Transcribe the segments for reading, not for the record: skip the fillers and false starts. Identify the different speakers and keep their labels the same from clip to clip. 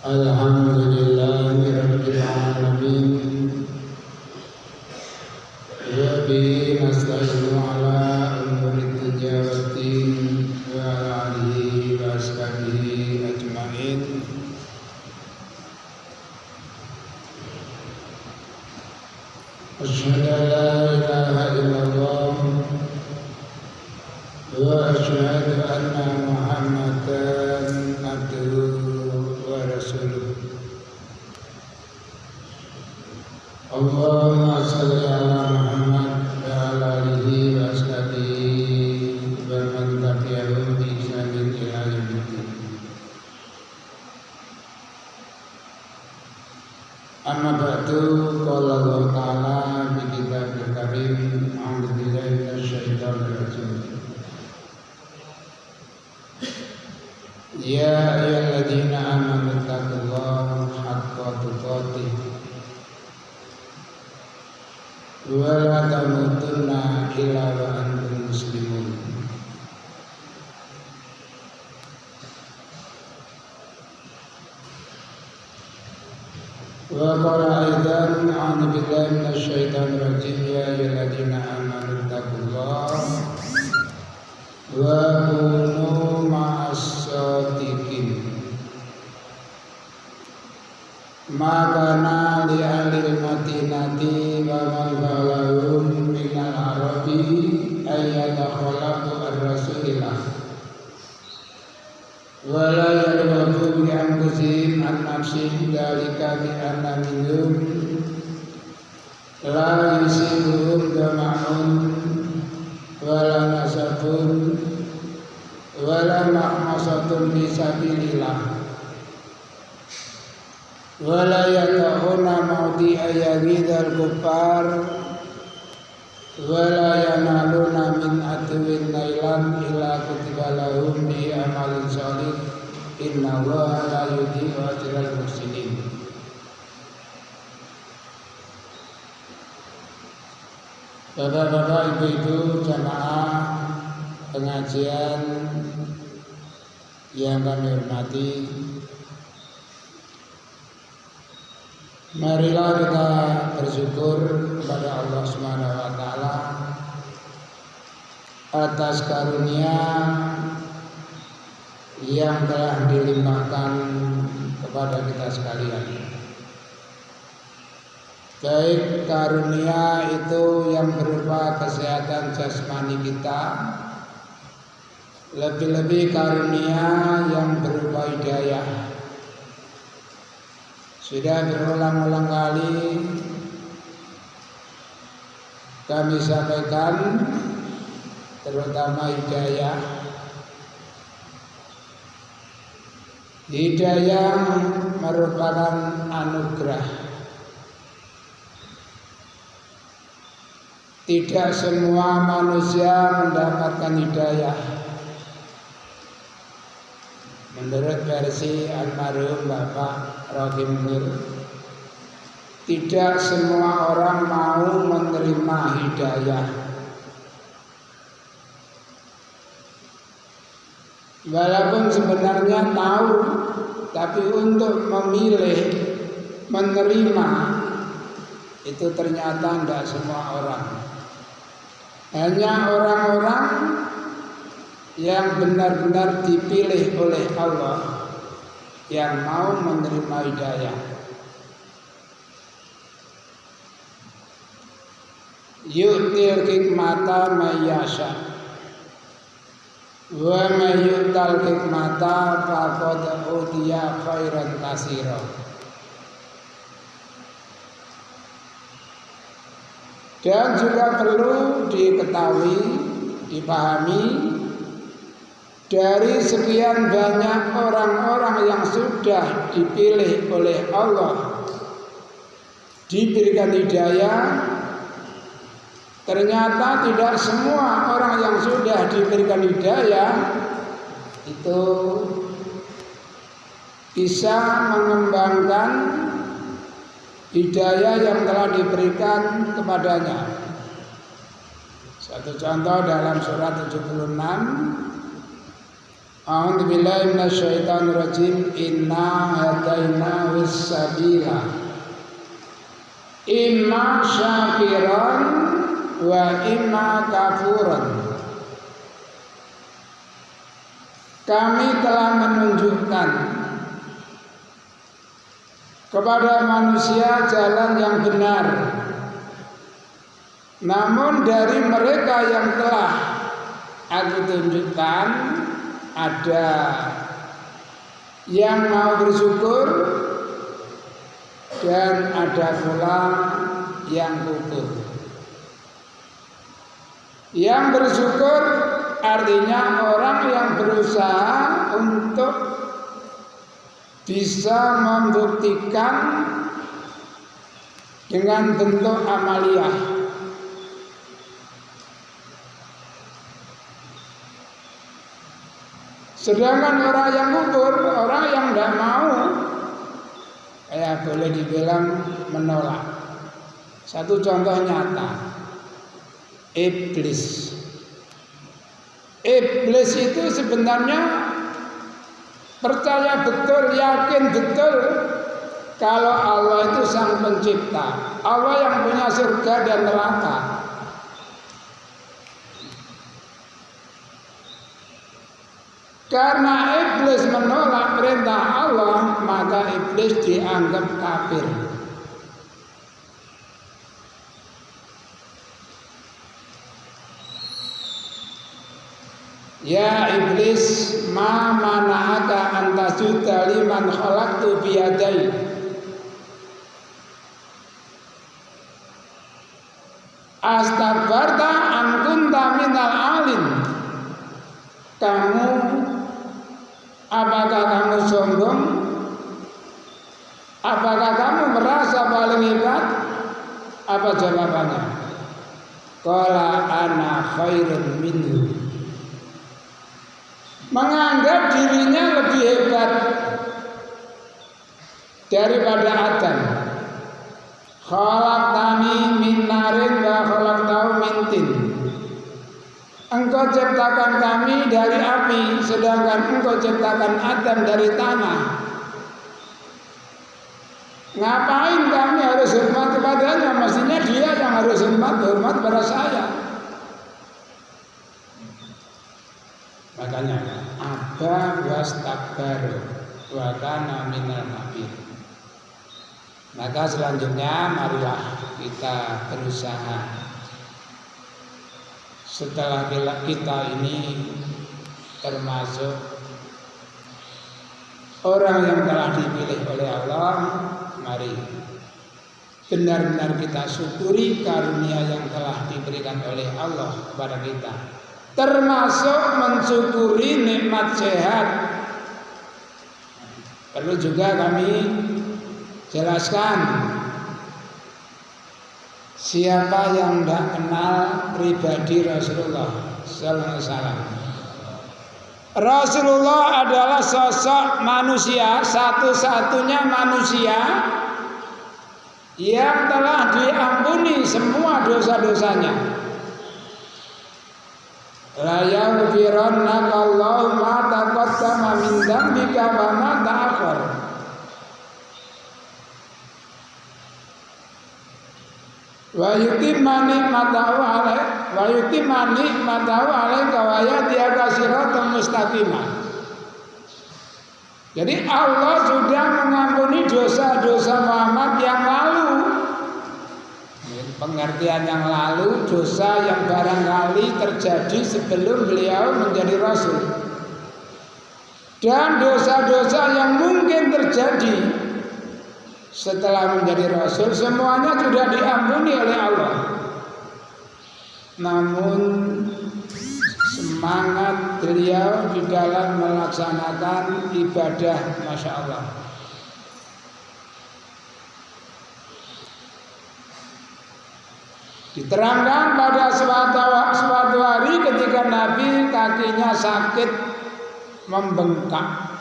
Speaker 1: Alhamdulillahi rabbil alamin wa bihi nasta'inu ala umuri dunya waddin wa ala alihi wa ashabihi ajma'in. Asyhadu an la ilaha illallah wa asyhadu anna Muhammadan abduhu wa rasuluh. Allahumma shalli ala Muhammad wa ala alihi wa ashabihi wa man tabi'ahum bi ihsanin ila yaumiddin. Amma ba'du, qala Allah ta'ala fi kitabil karim, a'udzu billahi minasyaitonir rajim. Ya ayyuhalladzina amanu taqullaha haqqa tuqatih wa la tamutunna illa wa antum muslimun. Wa qala aidan, a'udzu billahi minasyaitonir rajim. Ya ayyuhalladzina amanu taqullaha wa kunu ma'as shadiqin. Makana li alil madinati wa man balahum minal arabi ayyadakhalaqu ar-rasulillah wa la yarghabu bi anfusihim an nafsihim dzalika bi anna minhum la yusibuhum dama'un wa la nasabun wa la mahmasatun fi sabilillah wa la yata'una mawdi ayyidal kuffar wa la yanaluna min adwin nailan illa kutiba lahum bi amalin sholih innallaha la yudhi'u ajral muhsinin. Bapak-bapak, ibu-ibu, jamaah pengajian yang kami hormati, marilah kita bersyukur kepada Allah Subhanahu wa taala atas karunia yang telah dilimpahkan kepada kita sekalian. Baik karunia itu yang berupa kesehatan jasmani kita, lebih-lebih karunia yang berupa hidayah. Sudah berulang-ulang kali kami sampaikan, terutama hidayah. Hidayah merupakan anugerah. Tidak semua manusia mendapatkan hidayah. Menurut versi almarhum Bapak Rohim Nur, tidak semua orang mau menerima hidayah. Walaupun sebenarnya tahu, tapi untuk memilih menerima itu ternyata tidak semua orang. Hanya orang-orang yang benar-benar dipilih oleh Allah yang mau menerima hidayah. Yu'til hikmata may yasha wa may yu'tal hikmata faqad utiya khairan katsira. Dan juga perlu diketahui, dipahami, dari sekian banyak orang-orang yang sudah dipilih oleh Allah, diberikan hidayah, ternyata tidak semua orang yang sudah diberikan hidayah itu bisa mengembangkan hidayah yang telah diberikan kepadanya. Satu contoh dalam surat 76 A'udzu billahi minasyaitonir rajim. Inna hadainahu sabila imma syakiran wa imma kafuran. Kami telah menunjukkan kepada manusia jalan yang benar. Namun dari mereka yang telah aku tunjukkan, ada yang mau bersyukur dan ada pula yang kufur. Yang bersyukur artinya orang yang berusaha untuk bisa membuktikan dengan bentuk amaliyah. Sedangkan orang yang kufur, orang yang tidak mau, boleh dibilang menolak. Satu contoh nyata, iblis. Iblis itu sebenarnya percaya betul, yakin betul kalau Allah itu sang pencipta, Allah yang punya surga dan neraka. Karena iblis menolak perintah Allah, maka iblis dianggap kafir. Ya iblis, ma mana'aka an tasjuda liman khalaqtu biyadai. Astakbarta an kunta minal alim. Apakah kamu sombong? Apakah kamu merasa paling hebat? Apa jawabannya? Qala ana khairun minhu. Menganggap dirinya lebih hebat daripada Adam. Khalaqtani min narin wa khalaqtahu min tin. Engkau ciptakan kami dari api, sedangkan engkau ciptakan Adam dari tanah. Ngapain kami harus hormat kepadanya? Mestinya dia yang harus hormat pada saya. Makanya aba wastakbaru wa kana minal kafir. Maka selanjutnya marilah kita berusaha. Setelah kita ini termasuk orang yang telah dipilih oleh Allah, mari benar-benar kita syukuri karunia yang telah diberikan oleh Allah kepada kita. Termasuk mensyukuri nikmat sehat. Perlu juga kami jelaskan, siapa yang tidak kenal pribadi Rasulullah Sallallahu Alaihi Wasallam. Rasulullah adalah sosok manusia, satu-satunya manusia yang telah diampuni semua dosa-dosanya. La yaghfirannaka Allahu ma taqaddama min dzambika wa ma ta'akhkhar. Wa yutimma ni'matahu 'alaika wa yahdiyaka siratan mustaqimah. Jadi Allah sudah mengampuni dosa-dosa Muhammad yang lalu. Pengertian yang lalu, dosa yang barangkali terjadi sebelum beliau menjadi Rasul, dan dosa-dosa yang mungkin terjadi setelah menjadi Rasul, semuanya sudah diampuni oleh Allah. Namun semangat beliau di dalam melaksanakan ibadah, Masya Allah. Diterangkan pada suatu hari ketika Nabi kakinya sakit membengkak.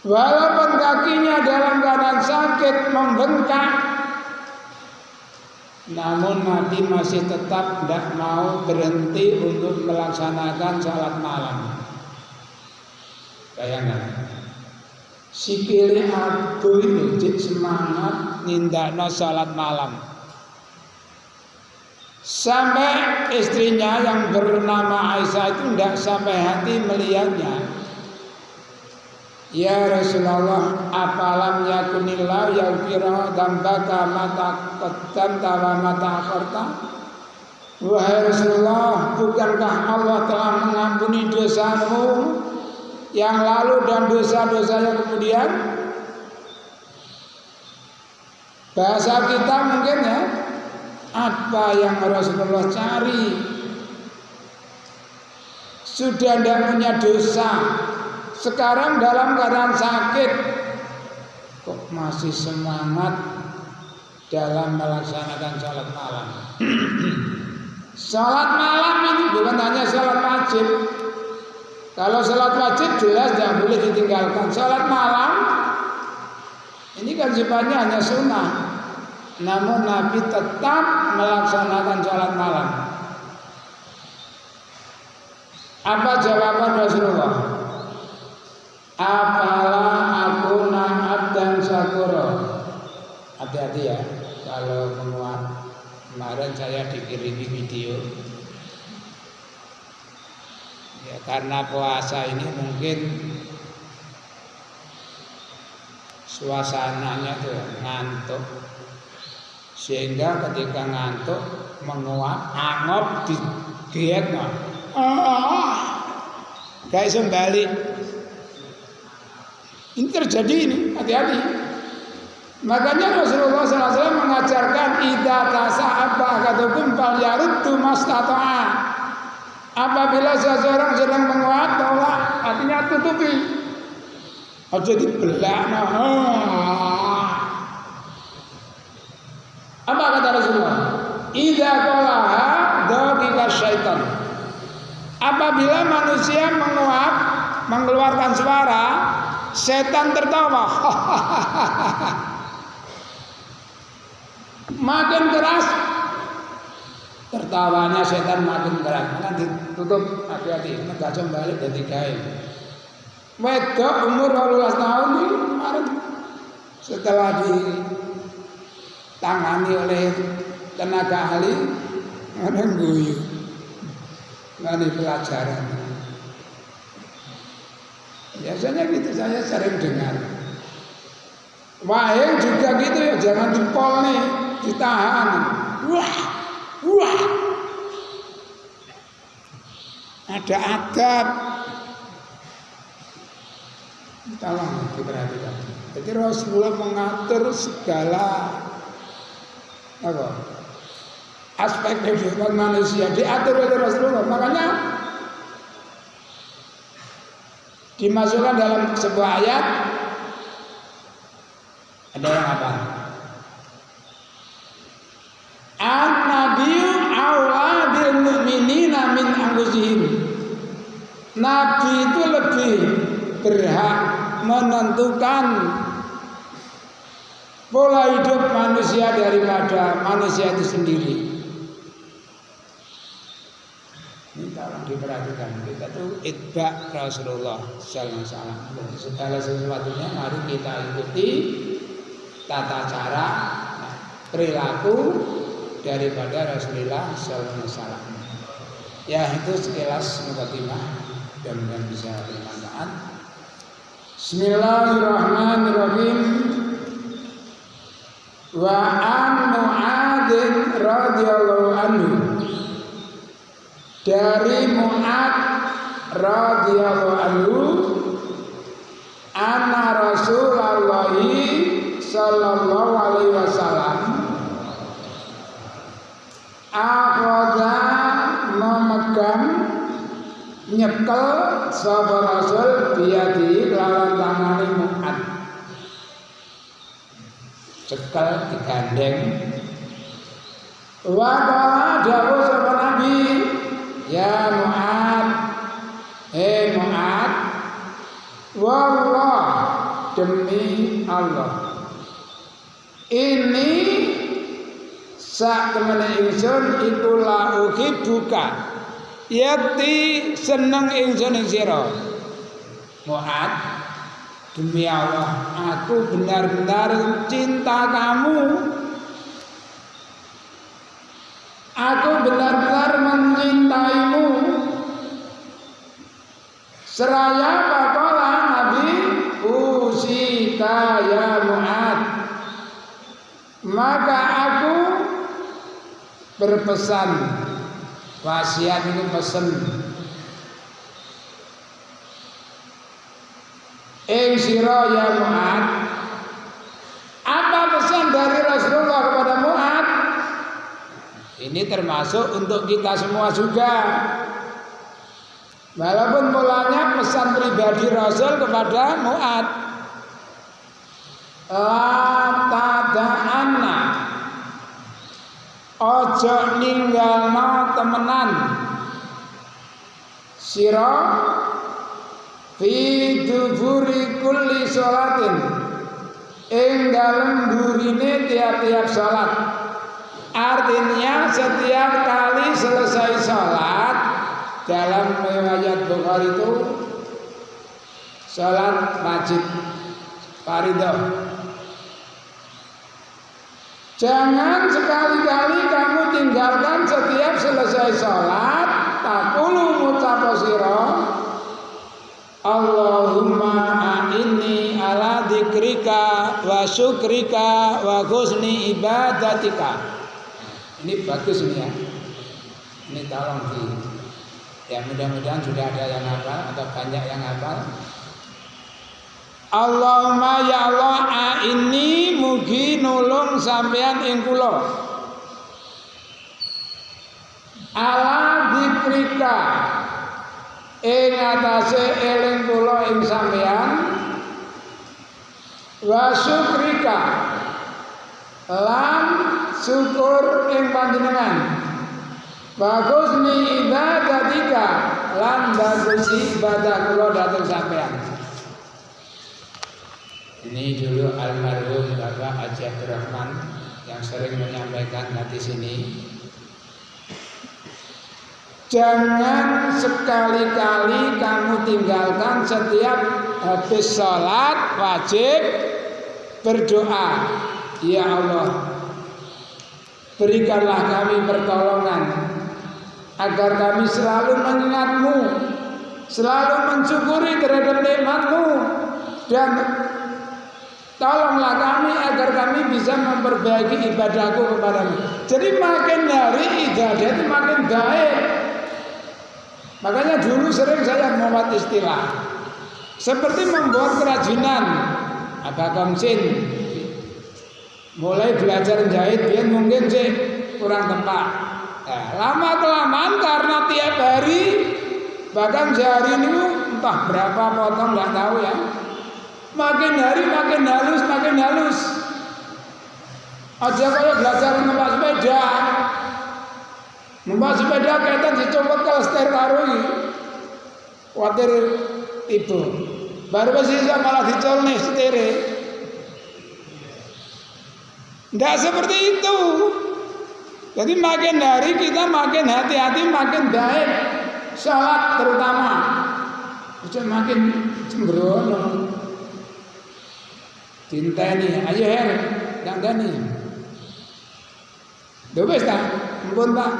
Speaker 1: Walaupun kakinya dalam keadaan sakit membengkak, namun Nabi masih tetap tidak mau berhenti untuk melaksanakan salat malam. Bayangkan, sikile adoh itu semangat nindakno salat malam. Sampai istrinya yang bernama Aisyah itu tidak sampai hati melihatnya. Ya Rasulullah, apalam yakunillah yaghfira dzambaka mata qaddamta wa mata akharta? Wahai Rasulullah, bukankah Allah telah mengampuni dosamu yang lalu dan dosa-dosa yang kemudian? Bahasa kita mungkin ya, apa yang Rasulullah cari? Sudah tidak punya dosa, sekarang dalam keadaan sakit, kok masih semangat dalam melaksanakan salat malam. Salat malam ini bukan hanya salat wajib. Kalau salat wajib jelas tidak boleh ditinggalkan. Salat malam ini kan sifatnya hanya sunnah, namun Nabi tetap melaksanakan salat malam. Apa jawaban Rasulullah? Apalah aku abdan syakura. Hati-hati ya, kalau menguat. Kemarin saya dikirimi video. Ya, karena puasa ini mungkin suasananya tuh ngantuk, sehingga ketika ngantuk menguap, angop di diet gak iso balik. Ini terjadi ini, hati-hati. Makanya Rasulullah SAW mengajarkan idza tasa'aba akadukum falyaruddu mastata'a. Apabila seseorang sedang menguat, tolak, artinya tutupi. Aja dibelah. Apa kata Rasulullah? Idza qalaha daqika syaitan. Apabila manusia menguap, mengeluarkan suara, setan tertawa. Makin keras tertawanya setan, makin keras. Maka ditutup, hati-hati, nek balik dari kain. Wedok umur 18 tahun ini kemarin setelah ditangani oleh tenaga ahli, ada guyu, ngani pelajaran. Biasanya gitu saya sering dengar. Wahai juga gitu ya, jangan dipol nih, ditahan. Wah. Ada adab. Tolong diperhatikan. Jadi Rasulullah mengatur segala aspek kehidupan manusia diatur oleh Rasulullah. Makanya dimasukkan dalam sebuah ayat. Ada yang apa? An-nabiyyu awla bil mu'minina min anfusihim. Nabi itu lebih berhak menentukan pola hidup manusia daripada manusia itu sendiri. Ini tolong diperhatikan. Kita tuh itba Rasulullah sallallahu alaihi wasallam. Segala sesuatunya mari kita ikuti tata cara perilaku daripada Rasulullah sallallahu alaihi wasallam. Ya, itu sekilas mukadimah dan bisa bermanfaat. Bismillahirrahmanirrahim. Wa an Mu'adzin radhiyallahu anhu. Dari Mu'adz radhiyallahu anhu, anna Rasulullah sallallahu alaihi wasallam akhadha memegang nyekel sapa Rasul biadi lawan tangane Mu'adz. Cekel digandeng. Wa qala dawuh sapa Nabi, ya Mu'adz, Mu'adz, wallah, demi Allah, ini sak temene ingsun iku la uhibbuka yakti seneng ingsun ing sira Mu'ad demi Allah aku benar-benar cinta kamu aku benar-benar mencintaimu seraya pakola Nabi usika ya Mu'ad maka aku berpesan wasiat itu pesen sira ya Mu'ad apa pesan dari Rasulullah kepada Mu'ad ini termasuk untuk kita semua juga walaupun mulanya pesan pribadi Rasul kepada Mu'ad la tada'anna ojo ninggalno temenan sira fi duburi kulli sholatin ing dalem burine tiap-tiap salat artinya setiap kali selesai salat dalam riwayat Bukhari itu salat wajib fardhu jangan sekali-kali kamu tinggalkan setiap selesai sholat takulu ngucap sira Allahumma a'inni ala dzikrika wa syukrika wa husni ibadatika. Ini bagus ini ya. Ini tolong di ya mudah-mudahan sudah ada yang hafal atau banyak yang hafal. Allahumma ya Allah a'inni mugi nulung sampean ing kula ala dzikrika ing atase eling kula ing sampean wa syukrika lan syukur ing panjenengan bagusni ibadatika lan bagus ibadah kula dhateng sampean. Ini dulu almarhum Bapak Haji Abdurrahman yang sering menyampaikan di sini. Jangan sekali-kali kamu tinggalkan setiap habis sholat wajib berdoa. Ya Allah, berikanlah kami pertolongan agar kami selalu mengingat-Mu, selalu mensyukuri terhadap nikmat-Mu, dan tolonglah kami agar kami bisa memperbaiki ibadahku kepadamu. Jadi makin hari ibadah itu makin baik. Makanya dulu sering saya membuat istilah seperti membuat kerajinan apa komsin. Mulai belajar jahit biar mungkin sih kurang tepat. Nah, lama kelamaan karena tiap hari bahkan sehari ini entah berapa potong nggak tahu ya. Makin hari makin halus. Aja kayak belajar numpak sepeda. Numpak sepeda kaitan dicopot ke setir karo iki. Kuwatir tiba. Baru sisa malah dicolne setire. Nggak seperti itu. Jadi makin hari kita makin hati-hati, makin baik. Salat terutama. Jangan makin cembrono. Cintani, ayo her, dandani. Dobes tak, mpun tak,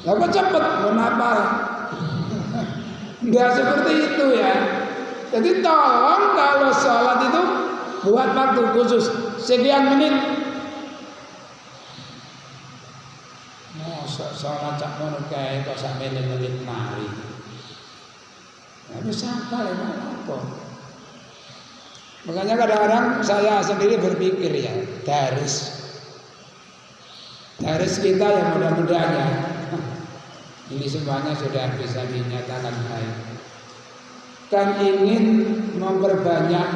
Speaker 1: lah kok cepet, kenapa? Enggak seperti itu ya. Jadi tolong kalau sholat itu buat waktu khusus sekian menit. Sholat cak ngono kae kok sampe menit mari. Tapi sampai apa? Makanya kadang-kadang saya sendiri berpikir ya, daris kita yang mudah-mudahan ya, ini semuanya sudah bisa dinyatakan baik. Kan ingin memperbanyak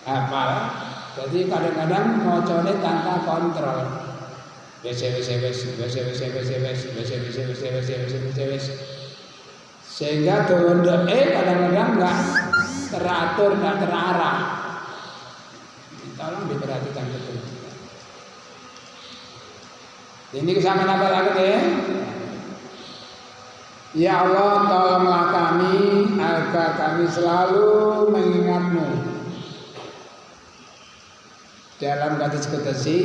Speaker 1: hafal, jadi kadang-kadang ngocone tanpa kontrol. Sehingga doa-doa kadang-kadang nggak teratur, nggak terarah. Tolong diperhatikan betul. Ini sama apa lagi ya Allah, tolonglah kami agar kami selalu mengingat-Mu. Dalam hadis-qudsi,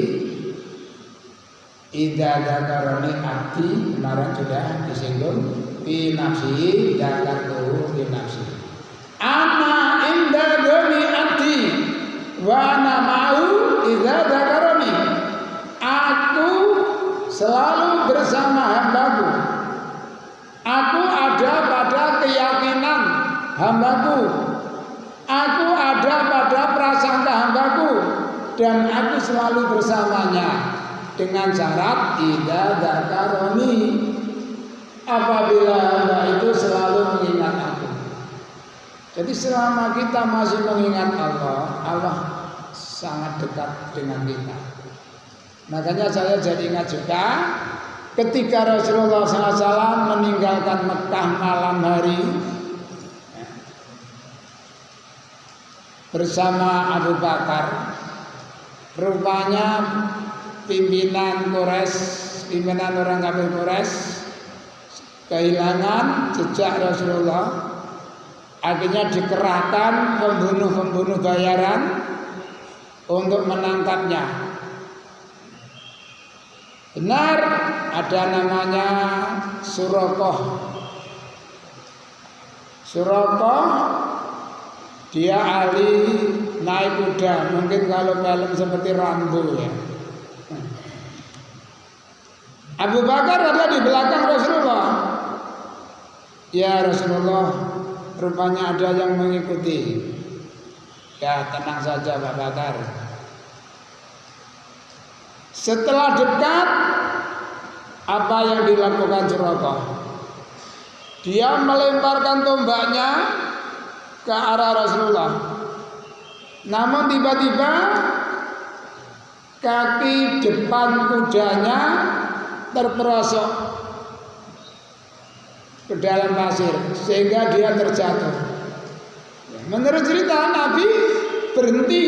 Speaker 1: idza dzakarani abdi, kemarin sudah disinggung, fi nafsi dzakartuhu fi nafsi. Ana inda dzani abdi wa ana ma'u idza dzakarani. Aku selalu bersama hambaku. Aku ada pada keyakinan hambaku. Aku ada pada prasangka hambaku. Dan aku selalu bersamanya. Dengan syarat idza dzakarani, apabila hamba itu selalu mengingat aku. Jadi selama kita masih mengingat Allah, Allah sangat dekat dengan kita. Makanya saya jadi ingat juga ketika Rasulullah SAW meninggalkan Mekah malam hari bersama Abu Bakar, rupanya pimpinan Quraisy, pimpinan orang kafir Quraisy kehilangan jejak Rasulullah, akhirnya dikerahkan pembunuh-pembunuh bayaran untuk menangkapnya. Benar, ada namanya Suraqah. Suraqah dia ahli naik kuda, mungkin kalau film seperti Rambo ya. Abu Bakar ada di belakang Rasulullah. Ya Rasulullah, rupanya ada yang mengikuti. Ya tenang saja Pak Bakar. Setelah dekat, apa yang dilakukan Suraqah? Dia melemparkan tombaknya ke arah Rasulullah. Namun tiba-tiba kaki depan kudanya terperosok ke dalam pasir sehingga dia terjatuh. Menurut cerita Nabi berhenti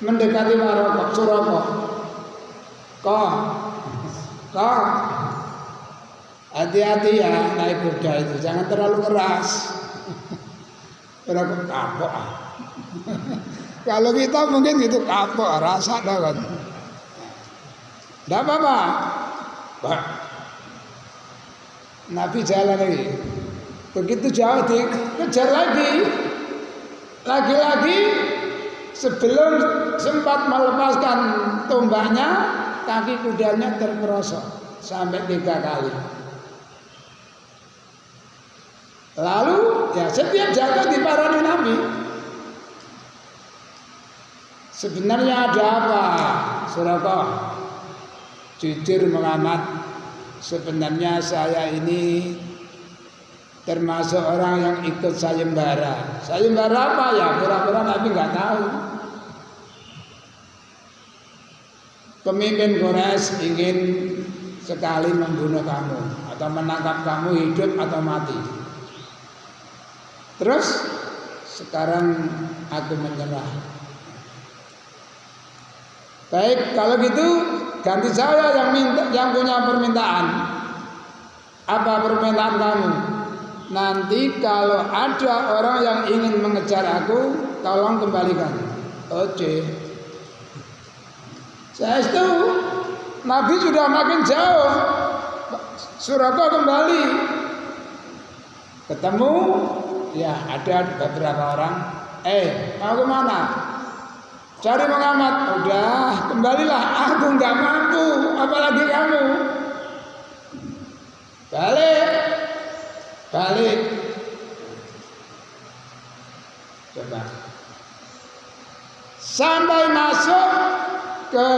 Speaker 1: mendekati Suraqah. Kok hati-hati ya naik kuda itu, jangan terlalu keras. Suraqah kapok. Kalau kita mungkin gitu kapok, rasa banget. Tidak apa-apa. Nabi jalan lagi. Begitu jauh dikejar lagi. Lagi-lagi sebelum sempat melepaskan tombaknya, kaki kudanya terperosok sampai 3 kali. Lalu ya setiap jatuh diparani Nabi. Sebenarnya ada apa? Suraqah jujur mengamat, sebenarnya saya ini termasuk orang yang ikut sayembara. Sayembara apa ya? Pura-pura Nabi nggak tahu. Pemimpin Quraisy ingin sekali membunuh kamu atau menangkap kamu hidup atau mati. Terus sekarang aku menyerah. Baik, kalau gitu ganti saya yang punya permintaan. Apa permintaan kamu? Nanti kalau ada orang yang ingin mengejar aku, tolong kembalikan. Oke. Saya itu Nabi sudah makin jauh. Suraqah kembali. Ketemu, ya ada beberapa orang. Mau kemana? Cari pengamat. Udah, kembalilah. Aku nggak mampu, apalagi kamu. Balik. Coba. Sampai masuk ke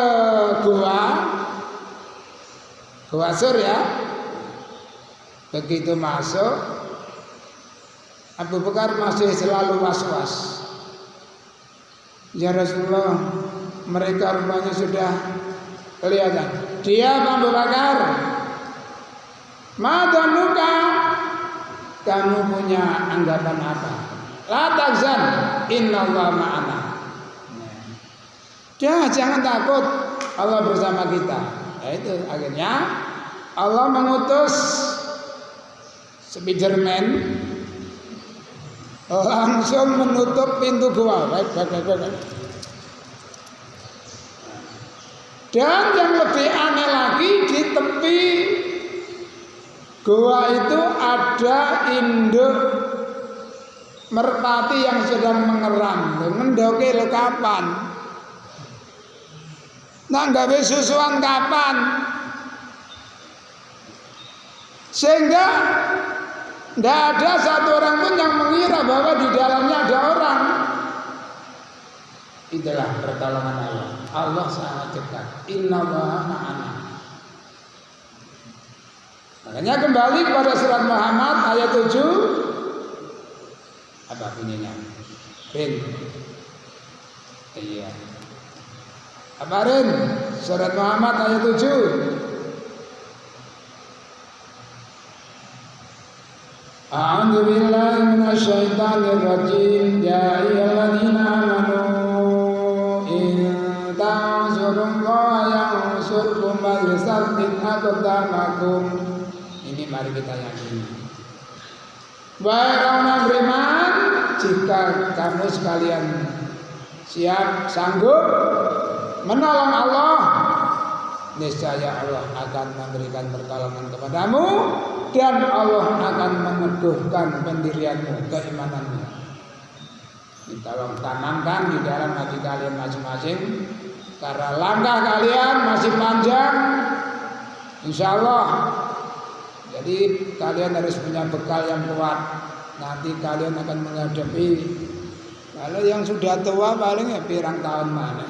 Speaker 1: Gua Sur ya. Begitu masuk, Abu Bakar masih selalu was-was. Ya Rasulullah, mereka rupanya sudah kelihatan. Dia Abu Bakar, madanuka, kamu punya anggapan apa? La tahzan, innallaha ma'ana. Jangan takut, Allah bersama kita. Ya itu akhirnya Allah mengutus Spiderman langsung menutup pintu gua. Baik. Dan yang lebih aneh lagi, di tepi gua itu ada induk merpati yang sedang mengeram. Mendoke lo kapan? Nah gawe susuan kapan? Sehingga tidak ada satu orang pun yang mengira bahwa di dalamnya ada orang. Itulah pertolongan Allah. Allah sangat dekat. Innallaha ma'ana. Makanya kembali kepada surat Muhammad ayat 7. Apa bunyinya? Rin. Iya. Apa Rin? Surat Muhammad ayat 7. A'udzu billahi minasyaitonir rajim. Ya ayyuhalladzina amanu in tansurullaha yansurkum wa yusabbit aqdamakum. Ini mari kita yakini. Wahai orang beriman, jika kamu sekalian siap sanggup menolong Allah, niscaya Allah akan memberikan pertolongan kepadamu dan Allah akan meneguhkan pendirianmu, keimananmu. Tolong tanamkan di dalam hati kalian masing-masing, karena langkah kalian masih panjang, insya Allah. Jadi kalian harus punya bekal yang kuat. Nanti kalian akan menghadapi. Kalau yang sudah tua paling ya pirang tahun mana.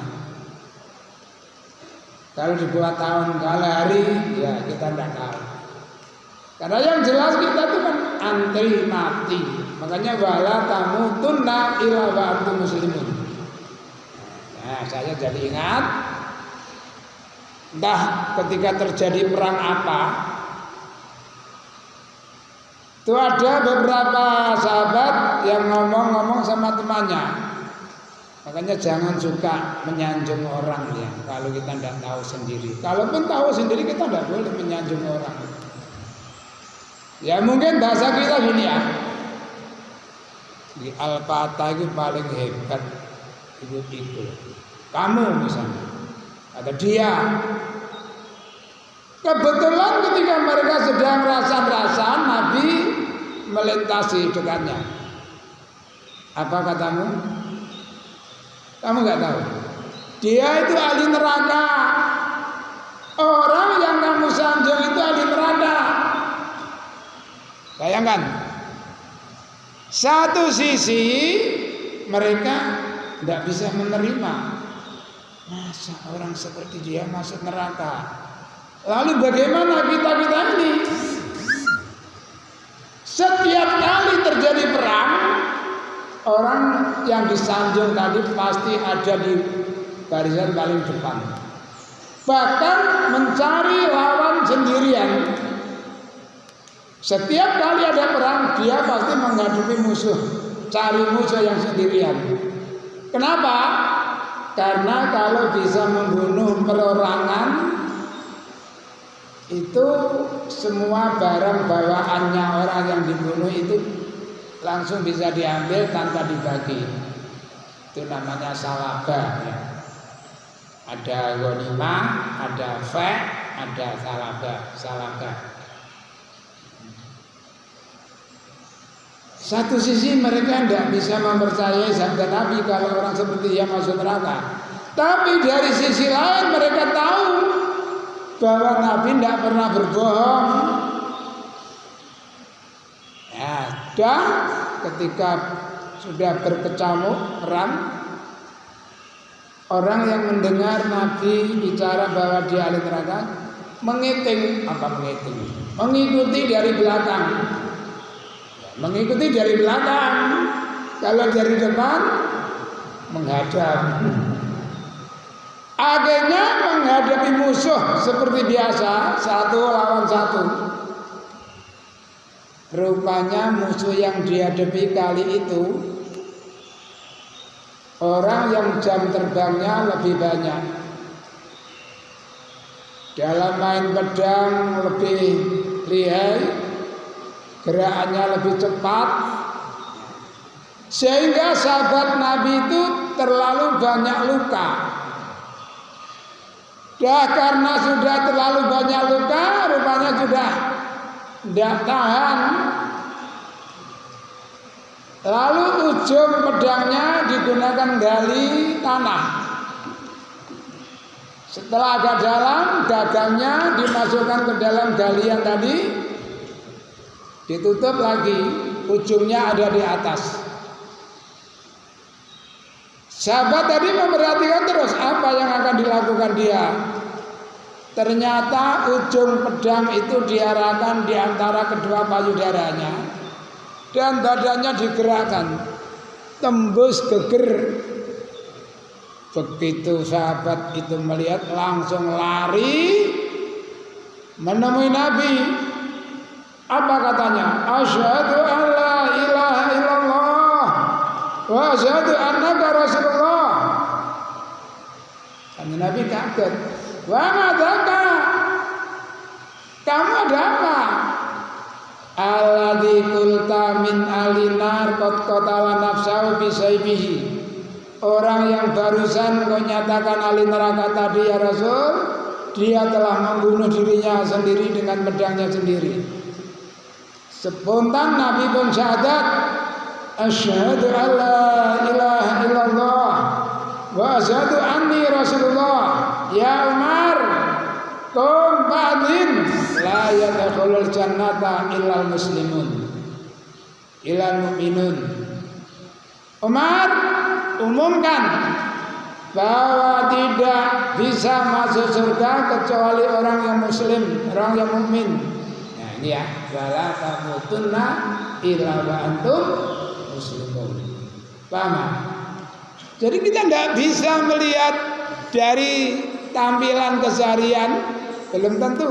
Speaker 1: Kalau di 2 tahun kali hari ya kita tidak tahu. Karena yang jelas kita itu kan antri mati. Makanya wala tamutunna illa wa antum muslimun. Nah, saya jadi ingat entah ketika terjadi perang apa, itu ada beberapa sahabat yang ngomong-ngomong sama temannya. Makanya jangan suka menyanjung orang ya, kalau kita tidak tahu sendiri. Kalaupun tahu sendiri kita tidak boleh menyanjung orang. Ya mungkin bahasa kita gini ya, di Al-Fatah itu paling hebat itu. Kamu misalnya, ada dia. Kebetulan ketika mereka sedang rasan-rasan, Nabi melintasi dekatnya. Apa katamu? Kamu nggak tahu? Dia itu ahli neraka. Orang yang kamu sanjung itu ahli neraka. Bayangkan. Satu sisi mereka tidak bisa menerima. Masa orang seperti dia masuk neraka? Lalu bagaimana kita ini? Setiap kali terjadi perang, orang yang disanjung tadi pasti ada di barisan paling depan. Bahkan mencari lawan sendirian. Setiap kali ada perang, dia pasti menghadapi musuh, cari musuh yang sendirian. Kenapa? Karena kalau bisa membunuh perorangan, itu semua barang bawaannya orang yang dibunuh itu langsung bisa diambil tanpa dibagi. Itu namanya salaba ya. Ada ghanimah, ada fa', ada salaba. Satu sisi mereka tidak bisa mempercayai sabda Nabi kalau orang seperti dia masuk neraka. Tapi dari sisi lain mereka tahu bahwa Nabi tidak pernah berbohong. Ya, dan ketika sudah berkecamuk perang, orang yang mendengar Nabi bicara bahwa dia ahli neraka mengiting, mengikuti dari belakang. Mengikuti dari belakang. Kalau dari depan menghadap. Akhirnya menghadapi musuh seperti biasa, 1 lawan 1. Rupanya musuh yang dihadapi kali itu orang yang jam terbangnya lebih banyak. dalam main pedang lebih lihai, gerakannya lebih cepat, sehingga sahabat Nabi itu terlalu banyak luka. Karena sudah terlalu banyak luka, rupanya sudah tidak tahan. Lalu ujung pedangnya digunakan gali tanah. Setelah agak dalam, gagangnya dimasukkan ke dalam galian tadi, ditutup lagi, ujungnya ada di atas. Sahabat tadi memperhatikan terus apa yang akan dilakukan dia. Ternyata ujung pedang itu diarahkan di antara kedua payudaranya dan badannya digerakkan, tembus geger. Begitu sahabat itu melihat, langsung lari menemui Nabi. Apa katanya? Asyhadu an la ilaha illallah wa asyhadu annaka rasulullah. Karena Nabi kaget. Wa madaka? Kamu ada apa? Alladzi qulta min alinar qad qatala nafsahu bi sayfihi. Orang yang barusan kau nyatakan ahli neraka tadi ya Rasul, dia telah membunuh dirinya sendiri dengan pedangnya sendiri. Spontan Nabi pun syahadat, asyhadu alla ilaha illallah wa asyhadu anni rasulullah. Ya Umar, qum fa'dhin la yadkhulul jannata illal muslimun illal mu'minun. Umar, umumkan bahwa tidak bisa masuk surga kecuali orang yang muslim, orang yang mukmin. Nah ini ya, wala tamutunna illa wa antum muslimun. Paham? Jadi kita tidak bisa melihat dari tampilan keseharian, belum tentu.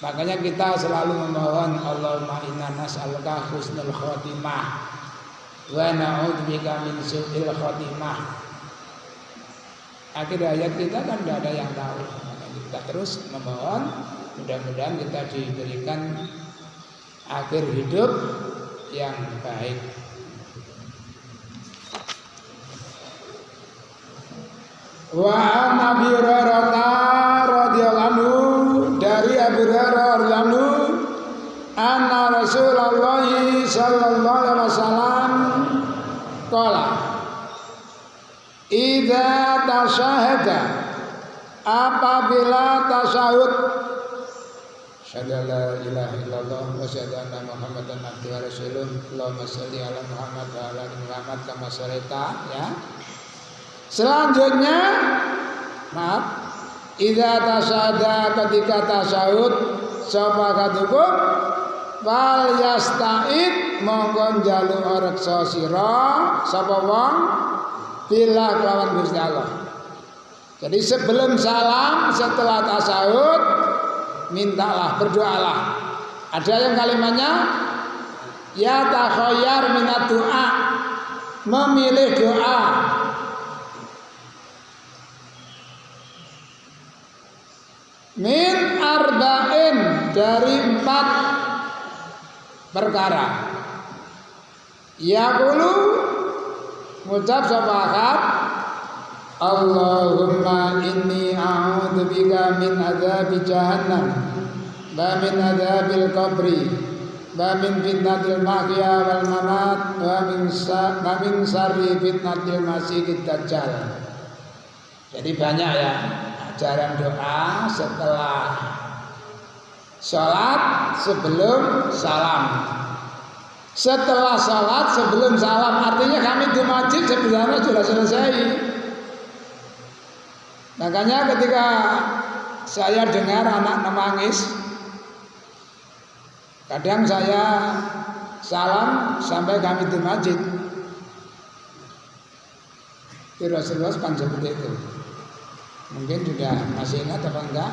Speaker 1: Makanya kita selalu memohon Allahumma inna nas'aluka husnul khotimah wa na'udzubika min su'il khotimah. Akhir hayat kita kan tidak ada yang tahu. Makanya kita terus memohon, mudah-mudahan kita diberikan akhir hidup yang baik. Wa an Abi Hurairah radhiyallahu anhu, dari Abu Hurairah radhiyallahu anhu, anna Rasulullah sallallahu alaihi wasallam qala idza tasyahada, apabila tasyahud, syahada la ilaha illallah wa syahada anna Muhammadan abduhu wa rasuluh, Allahumma shalli ala Muhammad wa ala ali Muhammad kama shallaita, ya. Selanjutnya, maaf, idza tasyahada, ketika tasyahud, sapa kadukum wal yasta'id, monggo njaluk reksa sira sapa wong bila kelawan Gusti Allah. Jadi sebelum salam, setelah tasyahud, mintalah, berdoalah. Ada yang kalimatnya ya takhayyar minad doa, memilih doa. Min arba'in, dari 4 perkara. Yaqulu, ngucap sahabat, Allahumma inni a'udzubika min adzabi jahannam wa min adzabil qabri wa min fitnatil mahya wal mamat wa min syarri fitnatil masiihid dajjal. Jadi banyak ya ajaran doa setelah sholat, sebelum salam. Setelah sholat, sebelum salam, artinya kami di masjid sebenarnya sudah selesai. Makanya ketika saya dengar anak menangis, kadang saya salam sampai kami di masjid. Itu Rasulullah kan seperti itu. Mungkin juga masih ingat apa enggak?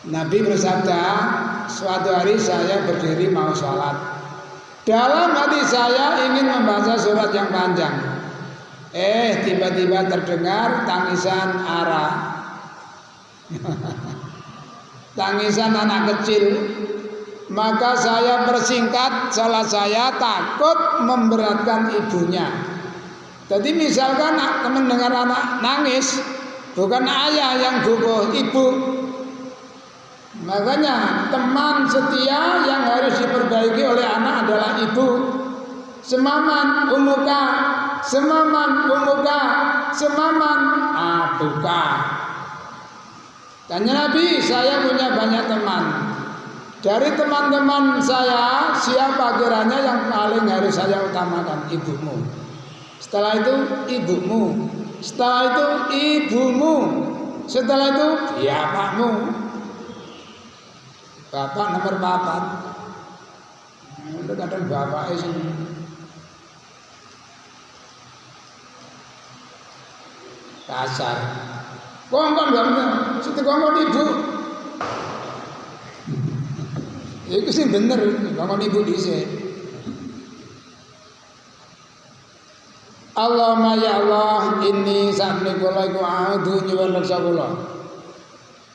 Speaker 1: Nabi bersabda, suatu hari saya berdiri mau sholat. Dalam hati saya ingin membaca surat yang panjang. Tiba-tiba terdengar tangisan Ara. Tangisan anak kecil. Maka saya persingkat, salah saya takut memberatkan ibunya. Jadi misalkan teman dengar anak nangis, bukan ayah yang bukuh, ibu. Makanya teman setia yang harus diperbaiki oleh anak adalah ibu. Semaman umuka, semaman umuka, semaman abuka. Tanya Nabi, saya punya banyak teman. Dari teman-teman saya, siapa kiranya yang paling harus saya utamakan? Ibumu. Setelah itu ibumu. Setelah itu ibumu. Setelah itu bapakmu. Bapak nomor 4. Itu kadang bapaknya sih. Kasar. Kongkon gambar, situ kongkon ibu. Itu sih bener, kongkon ibu dhisik. Allahumma ya Allah, inni sakne kula iku a'udzu nyuwun reksa kula.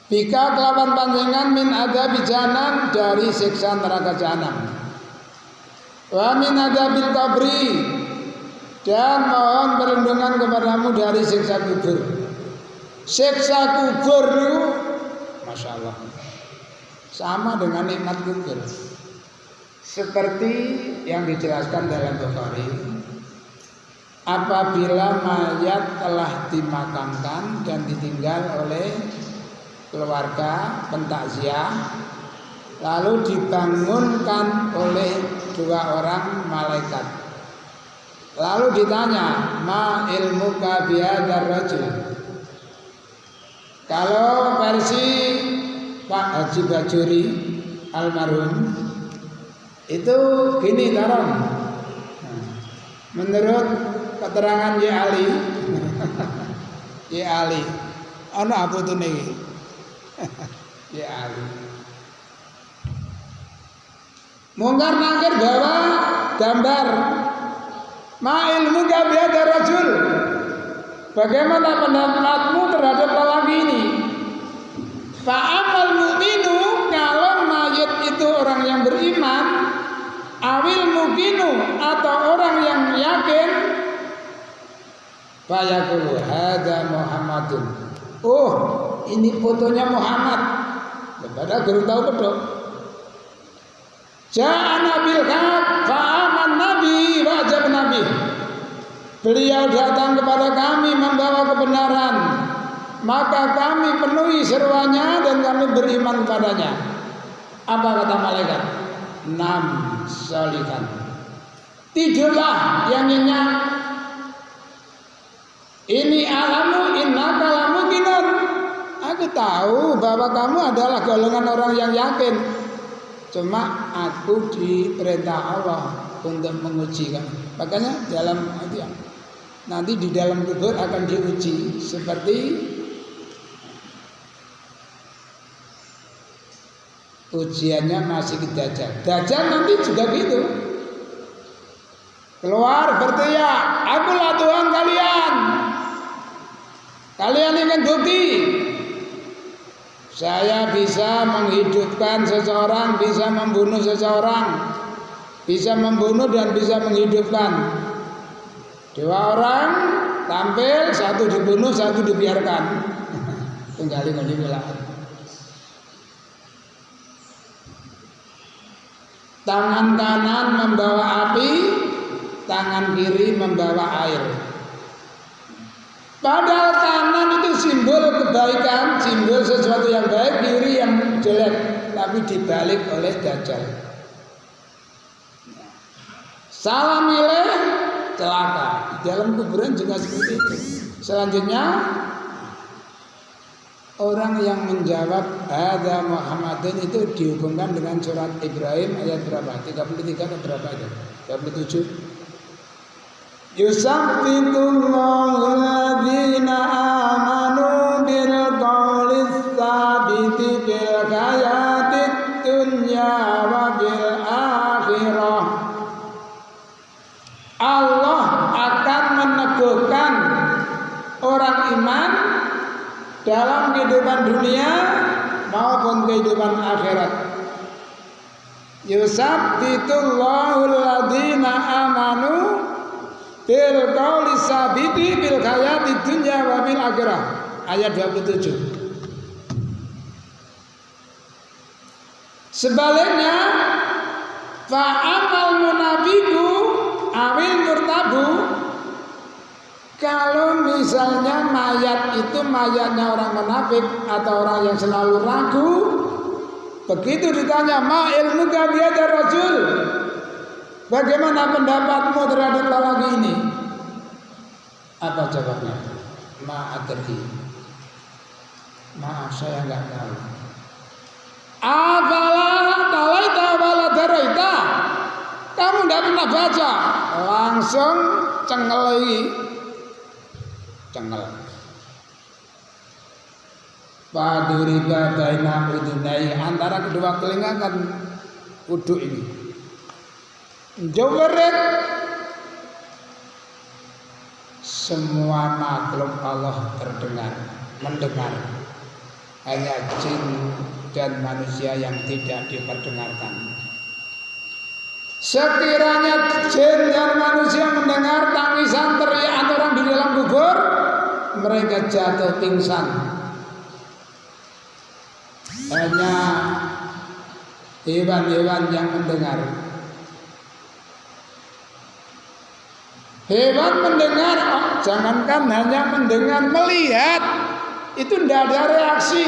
Speaker 1: Bika kelawan panjenengan min adzabi jahanam, dari siksa neraka jahanam. Wa min adzabil qabri, dan mohon perlindungan kepadamu dari siksa kubur. Siksa kubur itu Masya Allah sama dengan nikmat kubur. Seperti yang dijelaskan dalam Bukhari, apabila mayat telah dimakamkan dan ditinggal oleh keluarga pentakziah, lalu dibangunkan oleh 2 orang malaikat. Lalu ditanya, ma ilmuka bihadzal rajul. Kalau versi Pak Haji Bajuri almarhum itu gini tarom. Menurut keterangan Y Ali, Y Ali, ana apa tuh nih? Y Ali. Mungkar nangkir bawa gambar. Ma ilmu gabiada rajul. Bagaimana pendapatmu terhadap lelaki ini? Fa'amal mu'minu, kalau mayit itu orang yang beriman, awil mukinu, atau orang yang yakin, fayaqulu hadza Muhammadun. Oh, ini fotonya Muhammad. Padahal belum tahu betul. Ja'ana bil haq fa'aman nabi wajib nabi. Beliau datang kepada kami membawa kebenaran, maka kami penuhi seruannya dan kami beriman kepadanya. Apa kata malaikat? Nam solikan. Tidurlah yang nyenyak. Ini alamu innaka lamukinun. Aku tahu bahwa kamu adalah golongan orang yang yakin. Cuma aku diperintah Allah untuk menguji kamu. Makanya dalam nanti di dalam kubur akan diuji seperti ujiannya masih ke Dajjal. Dajjal nanti juga gitu. Keluar berteriak, akulah Tuhan kalian. Kalian ingin bukti? Saya bisa menghidupkan seseorang, bisa membunuh seseorang, bisa membunuh dan bisa menghidupkan. 2 orang tampil, 1 dibunuh, 1 dibiarkan. Tinggalin ngene. Tangan kanan membawa api, tangan kiri membawa air. Padahal kanan itu simbol kebaikan, simbol sesuatu yang baik, kiri yang jelek, tapi dibalik oleh Dajjal. Salah milih, celaka. Di dalam kuburan juga seperti itu. Selanjutnya orang yang menjawab hadza Muhammadun itu dihubungkan dengan surat Ibrahim ayat berapa? 33 atau berapa itu? 37. Yusabbitullahu alladzina amanu bil qawlis tsabiti fil hayatid dunya wa bil akhirah. Allah akan meneguhkan orang iman dalam kehidupan dunia maupun kehidupan akhirat. Yusabbitullahu alladziina amanu bil qauli sabiti bil hayati dunya wa bil akhirah. Ayat 27. Sebaliknya fa amal munafiqu awil murtabu, kalau misalnya mayat itu mayatnya orang munafik atau orang yang selalu ragu, begitu ditanya ma ilmuka bihadzal rajul, bagaimana pendapatmu terhadap lelaki ini? Apa jawabnya? Ma adri. Maaf, saya enggak tahu. Afala talaita wala daraita. Kamu enggak pernah baca. Langsung cengel. Paduriba baina udunai, antara kedua telinga kan uduk ini. Jaweret. Semua makhluk Allah mendengar. Hanya jin dan manusia yang tidak diperdengarkan. Sekiranya jin dan manusia mendengar tangisan teriakan orang di dalam kubur, mereka jatuh pingsan. Hanya hewan-hewan yang mendengar. Hewan mendengar, jangankan hanya mendengar, melihat itu tidak ada reaksi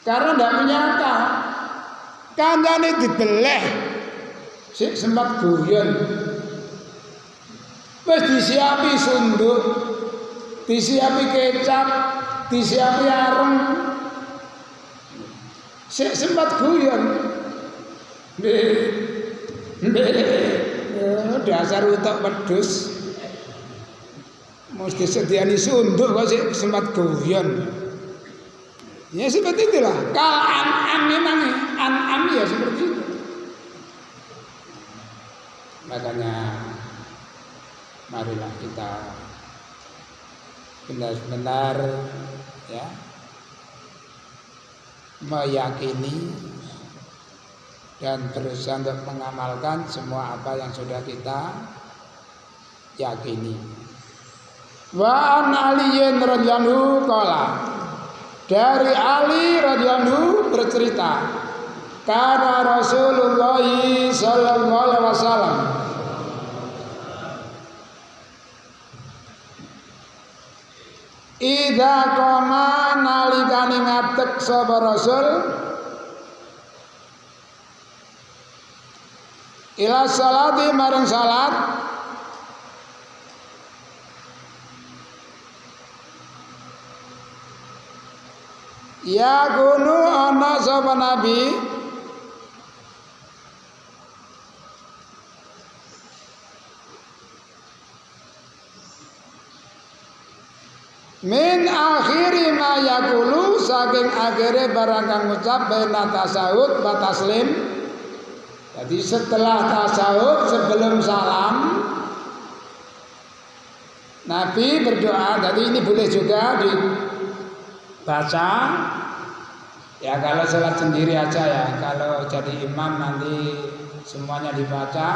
Speaker 1: karena tidak menyangka. Kandane dibeleh, sempat guyon, wis disiapi sunduk, disiapi kecap, disiapi arem, sempat guyon. Dasar utak wedhus. Mesti sediani sunduk kok sih sempat guyon. Ya seperti itulah. Kal an'am memang an'am ya seperti itu. Makanya marilah kita benar-benar ya meyakini dan berusaha untuk mengamalkan semua apa yang sudah kita yakini. Wa an Aliyin radhiyallahu qala, dari Ali radhiyallahu bercerita, kana Rasulullah sallallahu alaihi wasallam idza qama nalikane ngadeg sapa Rasul ila salati marang salat, ya kunu ana sapa nabi min akhiri ma yaqulu, saking akhire barang kang ngucap bena tasawuf wa taslim. Jadi setelah tasawuf sebelum salam Nabi berdoa. Jadi ini boleh juga dibaca ya kalau sholat sendiri aja ya. Kalau jadi imam nanti semuanya dibaca,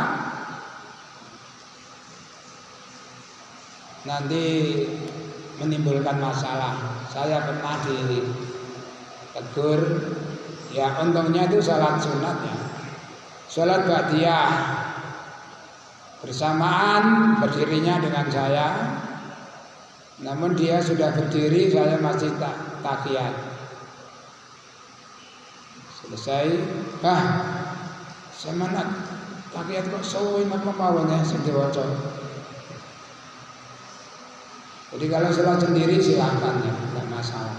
Speaker 1: nanti menimbulkan masalah. Saya pernah ditegur, ya untungnya itu sholat sunat ya, sholat ba'diyah bersamaan berdirinya dengan saya. Namun dia sudah berdiri, saya masih takiyat. Selesai, semana takiyat kok suwe apa mawonnya sendewaca. Jadi kalau sholat sendiri silakan ya, tidak masalah.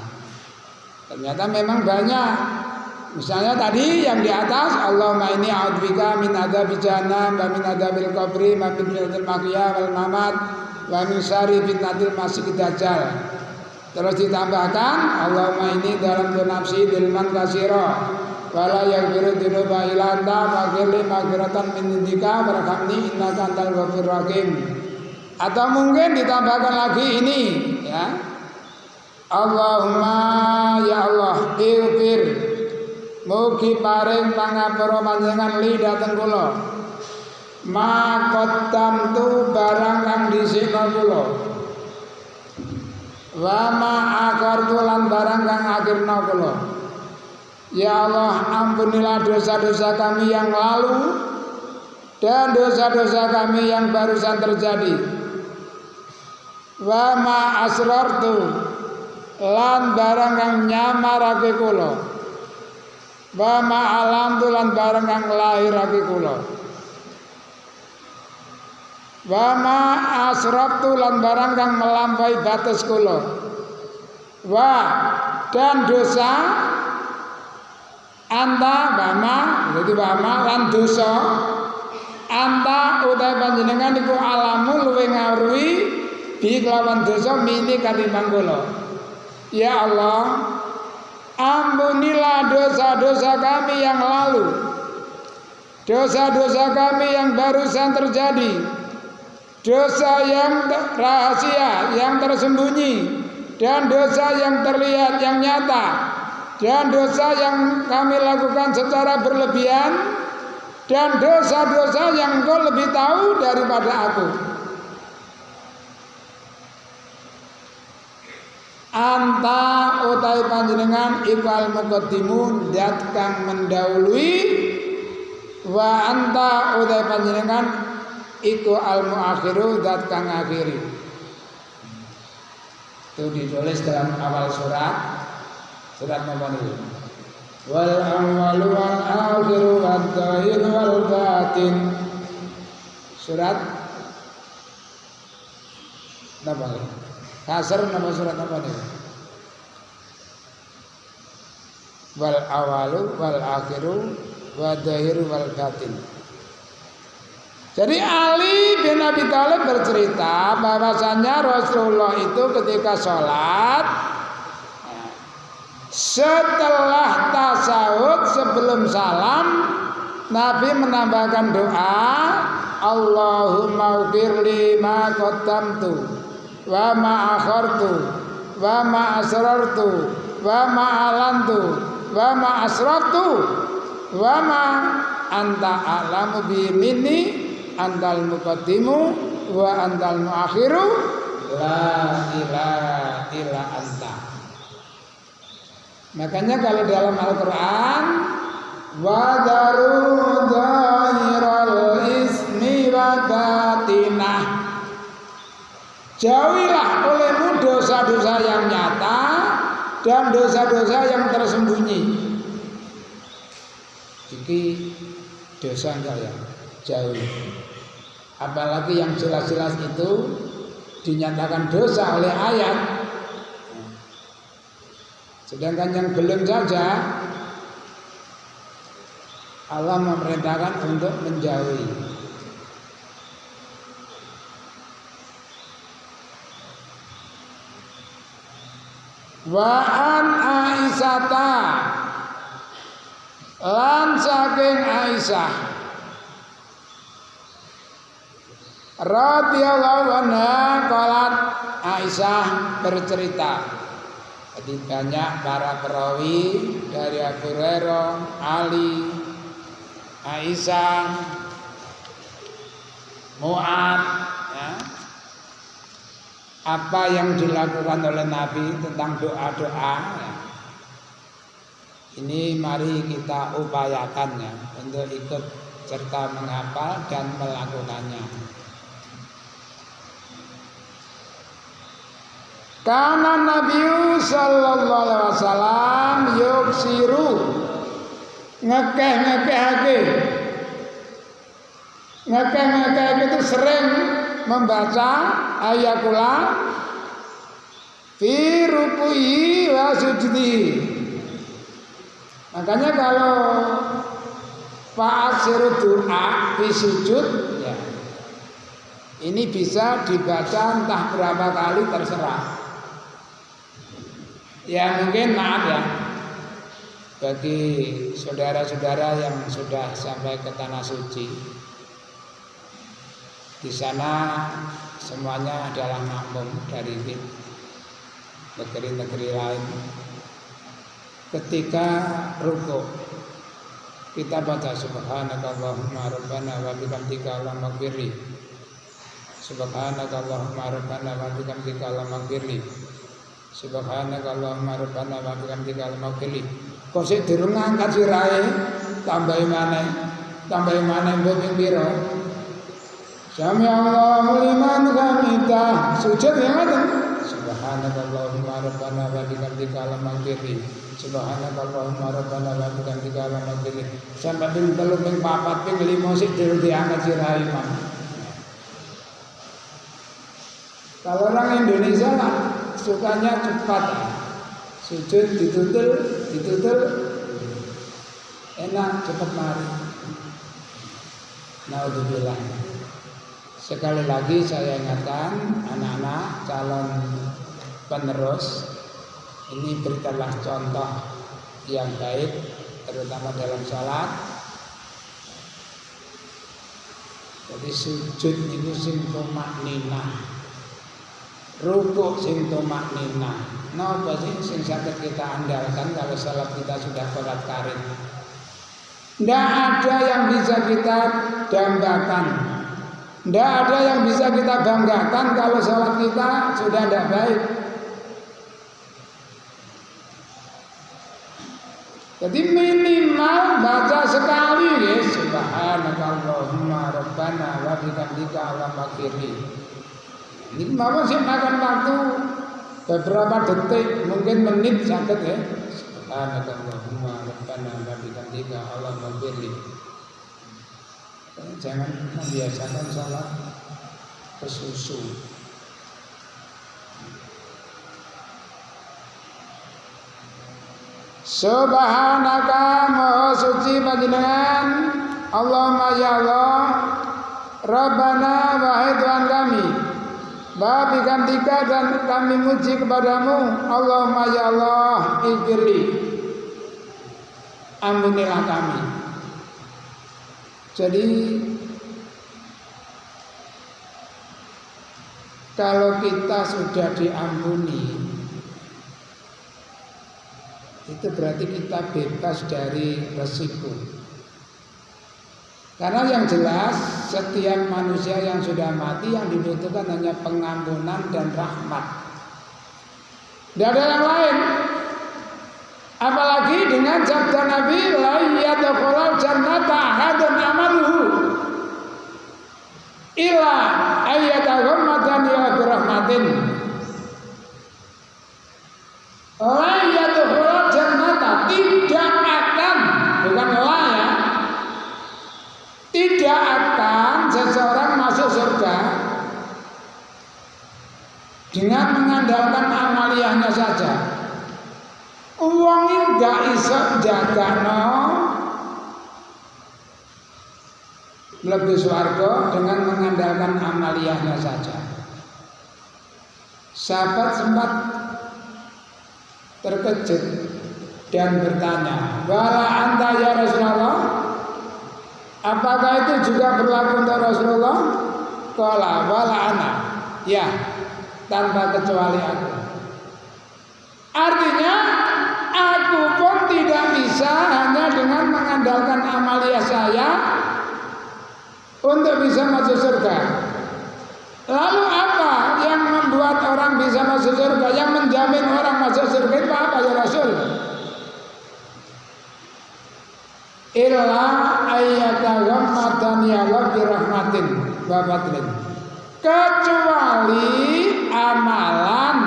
Speaker 1: Ternyata memang banyak. Misalnya tadi yang di atas, Allahumma inni a'udzubika min adzabil jahannam wa min adzabil qabri wa min fitnatil mahya wal mamat wa min syarri fitnatil masiihid dajjal. Terus ditambahkan, Allahumma inni dalamtu nafsi dzulman katsira wa la yaghfiru dzunuba illa anta faghfirli maghfiratan min indika warhamni innaka antal ghafurur rahim. Atau mungkin ditambahkan lagi ini ya. Allahumma ya Allah ighfir mugi paring pangapura panjenengan li dhateng kula ma qaddamtu barang kang dhisikna kula wa ma akhartu lan barang kang akhirna kula. Ya Allah, ampunilah dosa-dosa kami yang lalu dan dosa-dosa kami yang barusan terjadi. Wa ma asrartu lan barang kang nyamarake kula. Wa ma alamtu lan barang kang lahirake kula. Wa ma asraftu lan barang kang melampaui batas kula. Wa dan dosa anta bama jadi bama lan dosa anta utai panjenengan iku alamu luwe ngawruhi bi kelawan dosa mini katimbang kula. Ya Allah, ampunilah dosa-dosa kami yang lalu, dosa-dosa kami yang barusan terjadi, dosa yang rahasia, yang tersembunyi, dan dosa yang terlihat, yang nyata, dan dosa yang kami lakukan secara berlebihan, dan dosa-dosa yang Engkau lebih tahu daripada aku. Anta utai panjenengan iqal muqaddimun dat kang mendahului, wa anta utai panjenengan iku al muakhiru dat kang akhiri. Itu ditulis dalam awal surat nomor ini. Wal awwalu wal akhiru wad dhahir wal batin. Surat apa? Kasar nama surat apa ini? Wal awalu wal akhiru wad dhahiru wal batin. Jadi Ali bin Abi Thalib bercerita bahwasanya Rasulullah itu ketika sholat setelah tasawuf sebelum salam Nabi menambahkan doa Allahumma ghfirli ma qaddamtu wa ma akhartu wa ma asrartu wa ma alantu wa ma asraftu wa ma anta a'lamu bi minni antal muqaddimu wa antal muakhiru la ilaha illa anta. Makanya kalau dalam Al-Quran wadaru dhahiral ismi wa batinah, jauhilah olehmu dosa-dosa yang nyata dan dosa-dosa yang tersembunyi. Iki dosa enggak ya? Jauh. Apalagi yang jelas-jelas itu dinyatakan dosa oleh ayat. Sedangkan yang belum saja Allah memerintahkan untuk menjauhi. Wa an Aisyata lan saking Aisyah radhiyallahu anha qalat, Aisyah bercerita. Jadi banyak para perawi dari Abu Hurairah, Ali, Aisyah, Mu'ad, ya. Apa yang dilakukan oleh Nabi tentang doa-doa, ya. Ini mari kita upayakannya untuk ikut serta menghafal dan melakukannya. Karena Nabi sallallahu alaihi wasallam yuksiru ngekeh-ngekehake itu sering membaca ayat kula fi ruku'i wa sujudi. Makanya kalau fa'asiru doa fi sujud ya, ini bisa dibaca entah berapa kali terserah. Ya mungkin maaf ya bagi saudara-saudara yang sudah sampai ke tanah suci. Di sana semuanya adalah makmum dari negeri-negeri lain. Ketika rukuk kita baca subhanakallahumma rabbana wa bihamdika allahumma ighfirli. Subhanakallahumma rabbana wa bihamdika allahumma ighfirli. Subhanakallahumma rabbana wa bihamdika allahumma ighfirli. Kok sik durung ngangkat sirahe, tambahi maneh mbok ping pira? Sami Allahu liman hamidah. Sujud ya ngoten. Subhanakallahumma rabbana wa bihamdika allahumma ighfirli. Subhanakallahumma rabbana wa bihamdika allahumma ighfirli. Sampai ping 3 ping 4 ping 5 sik durung diangkat sirahe man. Kalau orang Indonesia lah sukanya cepat. Sujud ditutul enak cepat mari. Naudzubillah. Sekali lagi saya ingatkan anak-anak calon penerus, ini berikanlah contoh yang baik terutama dalam sholat. Jadi sujud itu sing tumakninah, rukuk sing tumakninah. Napa sing saged kita andalkan kalau sholat kita sudah sholat karim? Tidak ada yang bisa kita dambakan. Tidak ada yang bisa kita banggakan kalau sholat kita sudah tidak baik. Jadi minimal baca sekali ya subhanakallahumma rabbana wa bihamdika allahumma ighfirli. Ini mau sih makan waktu beberapa detik, mungkin menit sakit ya. Subhanakallahumma rabbana wa bihamdika allahumma ighfirli. Jangan membiasakan sholat kesusu. Subhanaka maha suci panjenengan Allahumma ya Allah Rabbana wahai Tuhan kami wa bihamdika dan kami muji kepadamu Allahumma ya Allah ighfirli, ampunilah kami. Jadi kalau kita sudah diampuni, itu berarti kita bebas dari resiko. Karena yang jelas setiap manusia yang sudah mati yang dibutuhkan hanya pengampunan dan rahmat. Tidak ada yang lain. Apalagi dengan sabda Nabi la yadkhulul jannata ahadun amaluhu illa ayyataghammadan ya birahmatin. La yadkhulul jannata, tidak akan, bukan la ya, tidak akan seseorang masuk surga dengan mengandalkan amaliyahnya saja. Uang ini gak iso jagano lebih swarga dengan mengandalkan amaliyahnya saja. Sahabat sempat terkejut dan bertanya, wala anta ya Rasulullah, apakah itu juga berlaku untuk Rasulullah? Qala wala ana, ya, tanpa kecuali aku. Artinya aku pun tidak bisa hanya dengan mengandalkan amaliyah saya untuk bisa masuk surga. Lalu apa yang membuat orang bisa masuk surga? Yang menjamin orang masuk surga itu apa ya Rasul? Illa ayyataghammadani Allah birahmatin wa fadlin. Kecuali amalan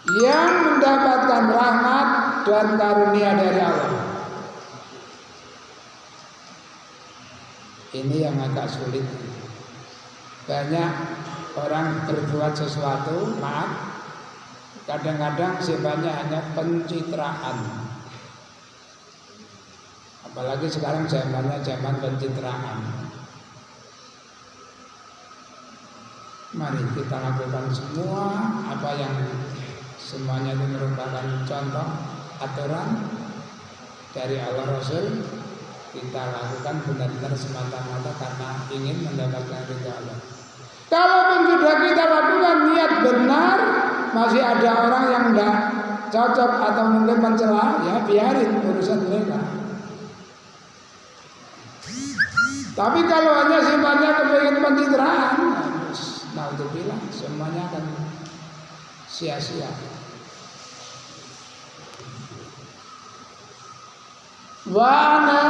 Speaker 1: yang mendapatkan rahmat dan karunia dari Allah. Ini yang agak sulit. Banyak orang berbuat sesuatu, maaf, kadang-kadang sifatnya hanya pencitraan. Apalagi sekarang zamannya zaman pencitraan. Mari kita lakukan semua apa yang semuanya itu merupakan contoh aturan dari Allah Rasul. Kita lakukan benar-benar semata-mata karena ingin mendapatkan ridha Allah. Kalaupun sudah kita lakukan niat benar, masih ada orang yang enggak cocok atau mungkin mencela, ya biarin urusan mereka. Tapi kalau hanya sifatnya kepingin pencitraan, nah untuk bilang semuanya akan sia-sia. Wana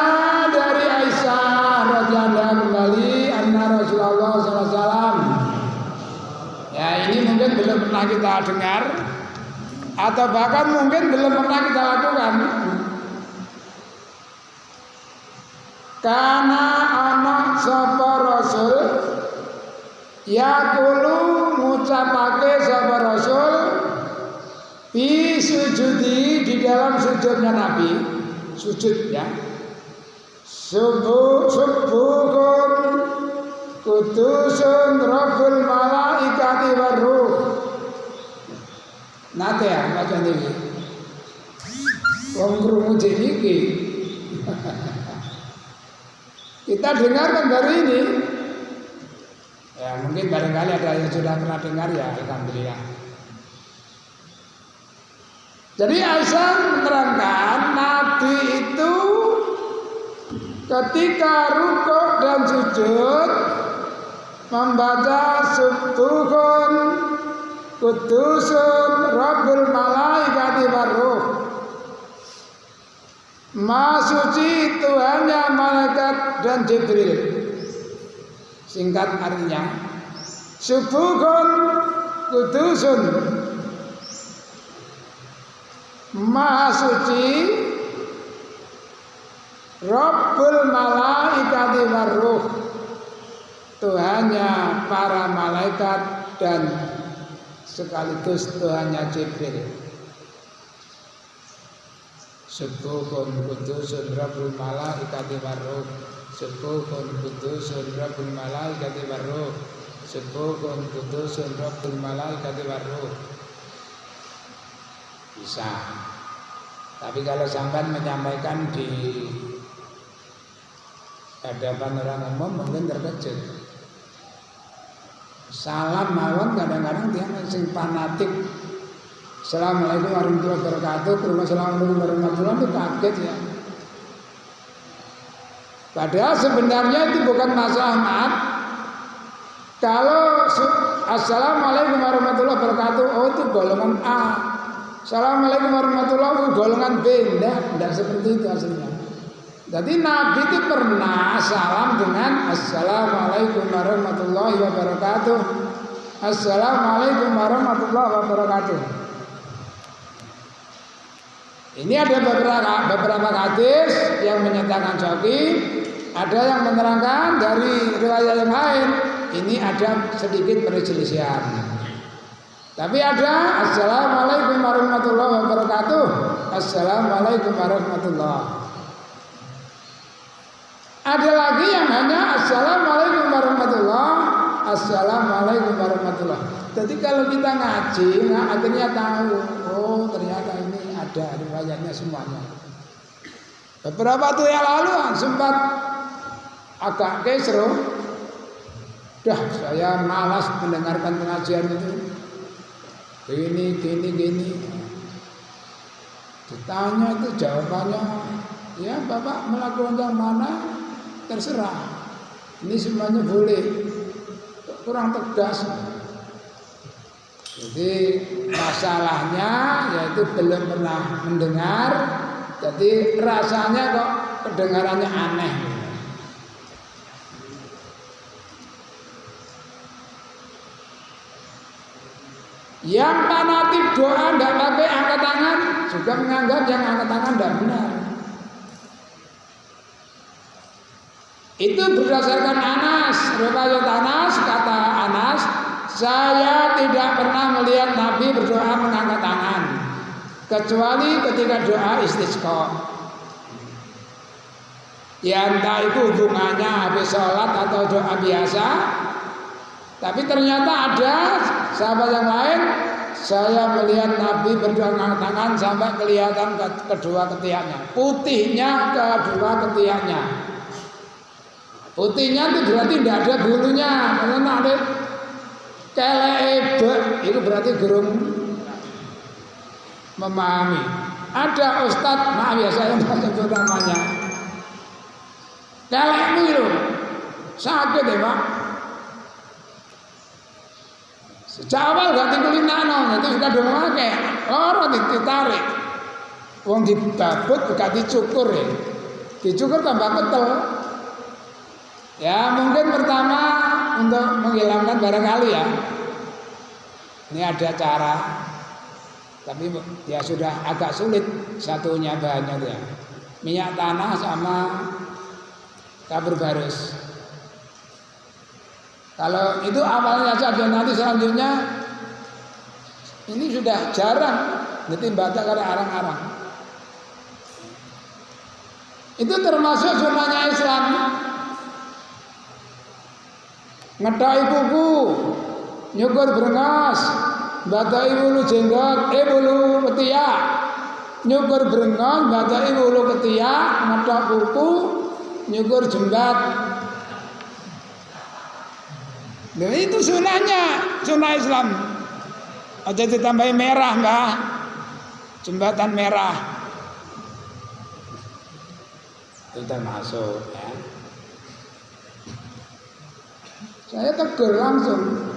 Speaker 1: dari Aisyah radhiyallahu kembali anna Rasulullah SAW. Ya ini mungkin belum pernah kita dengar atau bahkan mungkin belum pernah kita lakukan. Karena anak sapa Rasul yaqulu ngucapake sapa Rasul bi sujudi di dalam sujudnya Nabi, sujud ya. Subuhun kudusun Rabbul malaikati waruh. Nate ya macam ini. Wong krungu iki. Kita dengarkan dari ini. Ya mungkin barangkali ada yang sudah pernah dengar ya, alhamdulillah. Jadi Aisyah menerangkan Nabi itu ketika rukuk dan sujud membaca subuhun kudusun Rabbul malaikati waruh. Maha suci Tuhannya malaikat dan Jibril. Singkat artinya subuhun kudusun, maha suci Rabbul malaikati waruh, Tuhannya para malaikat dan sekaligus Tuhannya Jibril. Subuhun kudusun Rabbul malaikati waruh, subuhun kudusun Rabbul malaikati waruh, subuhun kudusun Rabbul malaikati waruh. Bisa. Tapi kalau sampai menyampaikan di hadapan orang umum mungkin terkejut. Salam mawon kadang-kadang dia sing fanatik. Assalamualaikum warahmatullahi wabarakatuh. Assalamualaikum warahmatullahi wabarakatuh. Itu kaget ya. Padahal sebenarnya itu bukan masalah maaf. Kalau assalamualaikum warahmatullahi wabarakatuh, oh itu golongan A. Assalamualaikum warahmatullahi wabarakatuh, golongan B. Tidak seperti itu aslinya. Jadi Nabi itu pernah salam dengan assalamualaikum warahmatullahi wabarakatuh. Assalamualaikum warahmatullahi wabarakatuh. Ini ada beberapa hadis yang menyatakan sahih, ada yang menerangkan dari riwayat yang lain. Ini ada sedikit perselisihan. Tapi ada assalamualaikum warahmatullahi wabarakatuh. Assalamualaikum warahmatullahi. Ada lagi yang hanya assalamualaikum warahmatullahi. Assalamualaikum warahmatullahi. Jadi kalau kita ngaji, akhirnya tahu, oh ternyata ini ada riwayatnya semuanya. Beberapa waktu yang lalu sempat agak kesro. Dah saya malas mendengarkan pengajian itu. Gini. Ditanya itu jawabannya, ya Bapak melakukan yang mana terserah. Ini semuanya boleh. Kurang tegas. Jadi masalahnya yaitu belum pernah mendengar, jadi rasanya kok kedengarannya aneh. Yang fanatik doa tidak pakai angkat tangan juga menganggap yang angkat tangan tidak benar. Itu berdasarkan Anas, riwayat Anas, kata Anas, saya tidak pernah melihat Nabi berdoa mengangkat tangan kecuali ketika doa istisqa. Ya entah itu hubungannya habis sholat atau doa biasa. Tapi ternyata ada sahabat yang lain, saya melihat Nabi berdoa mengangkat tangan sampai kelihatan kedua ketiaknya, putihnya kedua ketiaknya. Putihnya itu berarti tidak ada bulunya, karena ada kelebe, itu berarti gerung memahami. Ada ustadz, maaf ya saya tidak sebut namanya. Kelekmu itu sakit ya Pak. Sejak awal gak tinggalin nano, itu sudah dongake, orang ditarik, wong dibabut gak dicukur ya, dicukur tambah ketel. Ya mungkin pertama untuk menghilangkan barangkali ya, ini ada cara, tapi ya sudah agak sulit satunya bahannya ya, minyak tanah sama kapur barus. Kalau itu awalnya saja, nanti selanjutnya ini sudah jarang ditimbata karena arang-arang. Itu termasuk sunnahnya Islam. Ngedai kuku, nyukur brengos, batai bulu jenggot, bulu ketiak, nyukur brengos, batai bulu ketiak, ngedai kuku, nyukur jenggot. Nah, itu sunahnya, sunah Islam. Aja ditambahin merah, Mbak. Jembatan merah. Itu termasuk ya. Saya tegur langsung.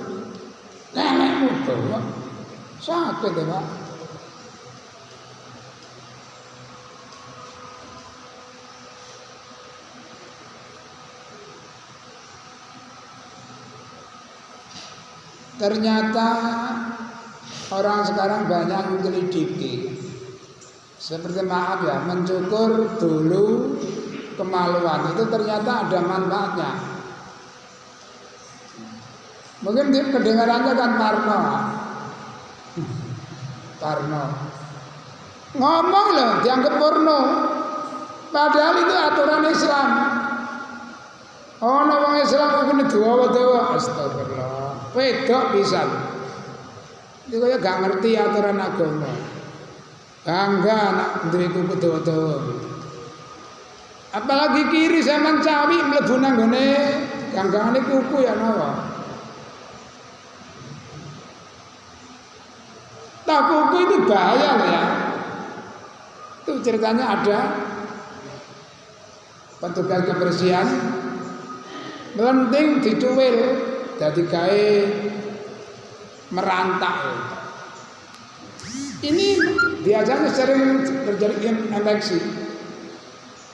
Speaker 1: Nenekmu tuh, sakit ya, Pak. Ternyata orang sekarang banyak menyelidiki. Seperti maaf ya, mencukur dulu kemaluan itu ternyata ada manfaatnya. Mungkin kedengarannya kan Parno. Ngomong loh, dianggap porno. Padahal itu aturan Islam. Oh, wong Islam kuwi dawa-dawa, astagfirullah. Wedok pisan. Iki kaya gak ngerti aturan agama. Bangga anak duwe kuku dawa-dawa. Apalagi kiri zaman cawi mlebu nang gone ganggane kuku ya napa. Tak kuku itu bahaya loh ya. Itu ceritanya ada petugas kebersihan melenting dicuwil dadi gawe merantak. Ini biasanya sering terjadi infeksi.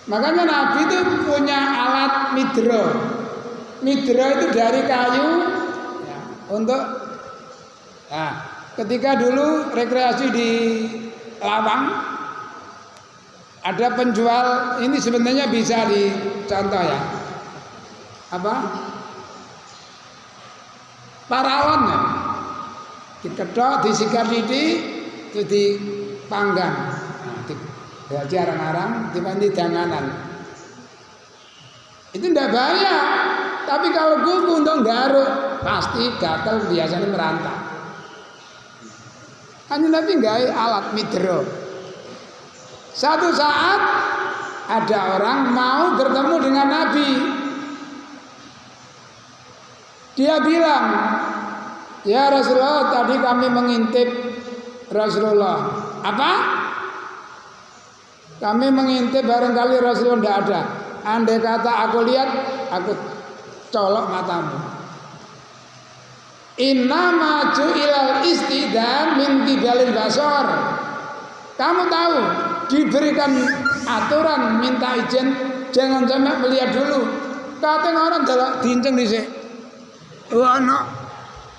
Speaker 1: Makanya Nabi itu punya alat midro. Midro itu dari kayu ya, untuk ketika dulu rekreasi di Lawang ada penjual, ini sebenarnya bisa dicontoh ya. Apa? Paralon ya. Diketok, disikat titik, itu dipanggang. Nah, jarang-jarang dipandi danganan. Itu tidak bahaya. Tapi kalau kuku untuk garuk pasti gatal, biasanya merantak. Hanya Nabi gawe alat midro. Satu saat ada orang mau bertemu dengan Nabi. Dia bilang, ya Rasulullah, tadi kami mengintip Rasulullah. Apa? Kami mengintip barangkali Rasulullah tidak ada. Andai kata aku lihat, aku colok matamu. Innama ju'ilal istidam min tibalil basor. Kamu tahu, diberikan aturan minta izin jangan sampai melihat dulu. Katanya orang adalah diinceng dhisik. Wah, no.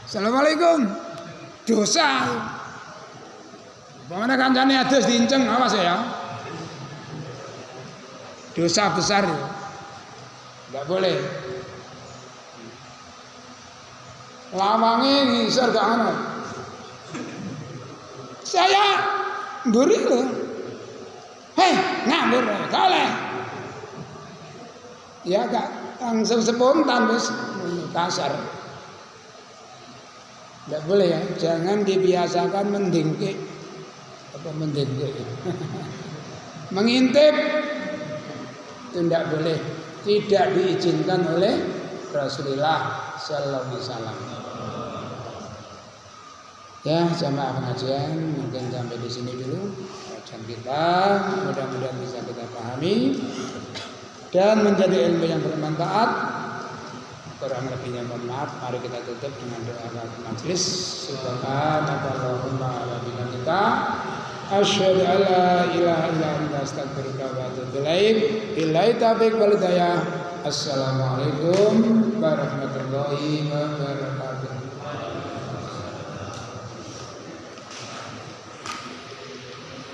Speaker 1: Assalamualaikum. Dosa. Bagaimana kancane adus diinceng, awas ya. Dosa besar. Enggak boleh. Lawange ngisor gak ono. Saya mburi lho. Hei, ngambur kalah. Ya gak langsung spontan wis kasar. Tidak boleh ya, jangan dibiasakan mendengki. Apa mendengki? Mengintip itu tidak boleh, tidak diizinkan oleh Rasulullah Sallallahu Alaihi Wasallam. Ya, jamaah pengajian mungkin sampai di sini dulu kajian kita. Mudah-mudahan bisa kita pahami dan menjadi ilmu yang bermanfaat. Kurang lebihnya mohon maaf. Mari kita tutup dengan doa majelis. Subhanakallahumma wa bihamdika asyhadu an la ilaha illa anta astaghfiruka wa atubu ilaik. Billahi taufiq wal hidayah. Assalamualaikum warahmatullahi wabarakatuh.